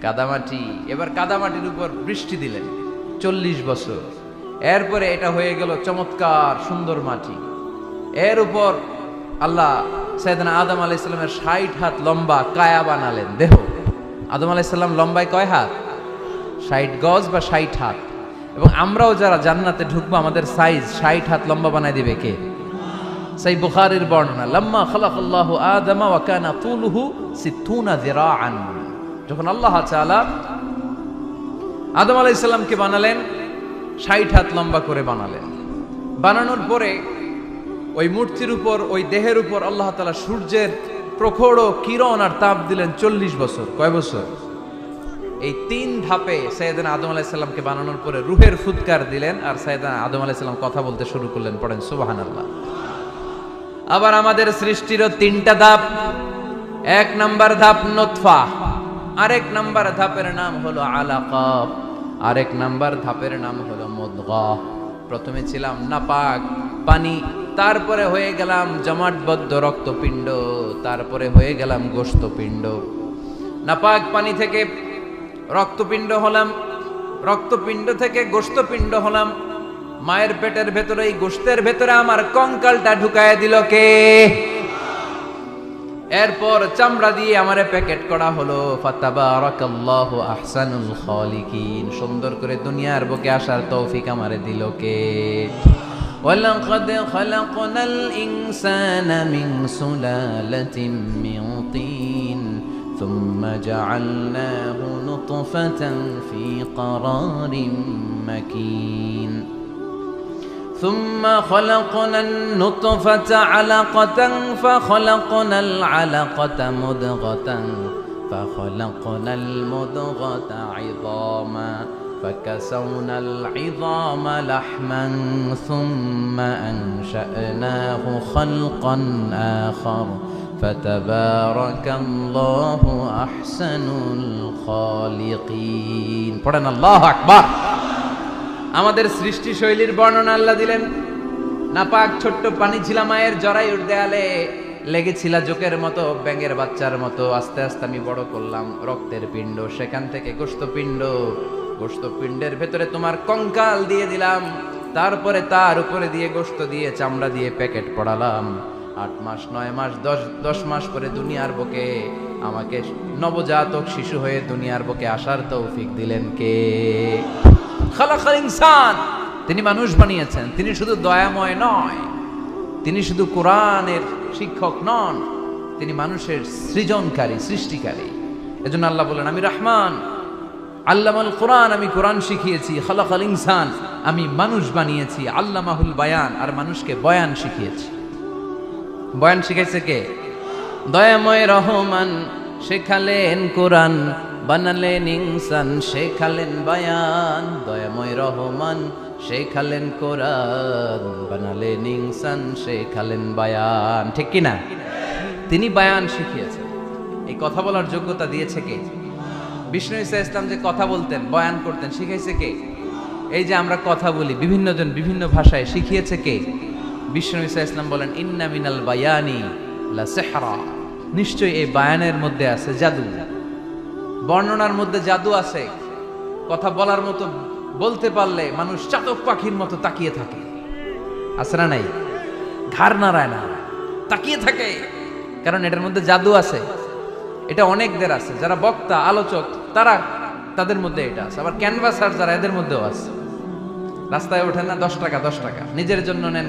কাদামাটি। এবার কাদামাটির উপর বৃষ্টি দিলেন 40 বছর। এরপরে এটা হয়ে গেল চমৎকার সুন্দর মাটি। এর উপর আল্লাহ সাইয়েদনা আদম আলাইহিস সালামের 60 হাত লম্বা কায়া বানালেন, দেহ। আদম আলাইহিস সালাম লম্বায় কয় হাত? 60 গজ বা 60 হাত। এবং আমরাও যারা জান্নাতে ঢুকবো আমাদের সাইজ 60 হাত লম্বা বানায় দিবে কে? সেই বুখারীর বর্ণনা, লাম্মা খালাকাল্লাহু আদমা ওয়া কানা তুলুহু 60 যিরাআন। যখন আল্লাহ তাআলা আদম আলাইহিস সালামকে বানালেন 60 হাত লম্বা করে বানালেন। বানানোর পরে ওই মূর্তির উপর, ওই দেহের উপর আল্লাহ তাআলা সূর্যের প্রখর কিরণ আর তাপ দিলেন 40 বছর। কয় বছর? এই 3 ধাপে সাইয়েদনা আদম আলাইহিস সালামকে বানানোর পরে রূহের ফুৎকার দিলেন, আর সাইয়েদনা আদম আলাইহিস সালাম কথা বলতে শুরু করলেন। পড়েন সুবহানাল্লাহ। আবার আমাদের সৃষ্টিরও 3টা ধাপ। 1 নাম্বার ধাপ নুতফা, আরেক নাম্বার ধাপের নাম হলো আলাকা, আরেক নাম্বার ধাপের নাম হলো মুদগা। প্রথমে ছিলাম নাপাক পানি, তারপরে হয়ে গেলাম জমাটবদ্ধ রক্তপিণ্ড, তারপরে হয়ে গেলাম গোশতপিণ্ড। নাপাক পানি থেকে রক্তপিণ্ড হলাম, রক্তপিণ্ড থেকে গোশতপিণ্ড হলাম। মায়ের পেটের ভেতরে, এই গোশতের ভেতরে আমার কঙ্কালটা ঢুকায় দিল কে? এরপর চামড়া দিয়ে আমারে প্যাকেট করা হলো। ফাতাবারাকাল্লাহু আহসানুল খালিকিন। সুন্দর করে দুনিয়ার বুকে আসার তৌফিক আমারে দিল কে? ওয়ালাকাদ খালাকনাল ইনসানা মিন সুলালাতিন মিন তিন সুম্মা জাআলনাহু নুতফাতান ফি ক্বারারিন মাকিন ثم خلقنا النطفة علقة فخلقنا العلقة مضغة فخلقنا المضغة عظاما فكسونا العظام لحما ثم أنشأناه خلقا آخر فتبارك الله أحسن الخالقين. পড়েন আল্লাহু আকবার। আমাদের সৃষ্টি শৈলীর বর্ণনা আল্লাহ দিলেন। নাপাক ছোট্ট পানি ছিল মায়ের জরায়ুর দেয়ালে, লেগেছিল জোকের মতো, ব্যাঙের বাচ্চার মতো। আস্তে আস্তে আমি বড় করলাম রক্তের পিণ্ড, সেখান থেকে গোশতপিণ্ড, গোশতপিণ্ডের ভেতরে তোমার কঙ্কাল দিয়ে দিলাম, তারপরে তার উপরে দিয়ে গোশত দিয়ে চামড়া দিয়ে প্যাকেট পড়ালাম। 8 মাস 9 মাস 10 মাস পরে দুনিয়ার বুকে আমাকে নবজাতক শিশু হয়ে দুনিয়ার বুকে আসার তৌফিক দিলেন কে? খালাকাল ইনসান। তিনি মানুষ বানিয়েছেন। তিনি শুধু দয়াময় নয়, তিনি শুধু কোরআনের শিক্ষক নন, তিনি মানুষের সৃজনকারী, সৃষ্টিকারী। এজন্য আল্লাহ বলেন, আমি রহমান, আল্লামাল কোরআন, আমি কোরআন শিখিয়েছি। খালাকাল ইনসান, আমি মানুষ বানিয়েছি। আল্লামাহুল বায়ান, আর মানুষকে বয়ান শিখিয়েছি। বয়ান শিখাইছে কে? দয়াময় রহমান শেখালেন কোরআন, বানালেন ইনসান, শেখালেন বায়ান। দয়াময় রহমান শেখালেন কোরআন, বানালেন ইনসান, শেখালেন বায়ান। ঠিক কি না? তিনি বায়ান শিখিয়েছেন। এই কথা বলার যোগ্যতা দিয়েছে কে? বিষ্ণু ঈসা ইসলাম যে কথা বলতেন, বয়ান করতেন, শিখাইছে কে? এই যে আমরা কথা বলি বিভিন্ন জন বিভিন্ন ভাষায়, শিখিয়েছে কে? বিষ্ণু ঈসা ইসলাম বলেন, ইন্না মিনাল বায়ানি লা সিহরা। নিশ্চয়ই এই বায়ানের মধ্যে আছে জাদু, বর্ণনার মধ্যে জাদু আছে। কথা বলার মতো, বলতে পারলে মানুষ চাতক পাখির মতো তাকিয়ে থাকে। আছে না নাই? ঘাড় নাড়ায় না, তাকিয়ে থাকে, কারণ এটার মধ্যে জাদু আছে। এটা অনেকদের আছে, যারা বক্তা আলোচক তারা, তাদের মধ্যে এটা আছে। আবার ক্যানভাসার যারা, এদের মধ্যেও আছে। রাস্তায় ওঠেন না 10 টাকা 10 টাকা, নিজের জন্য নেন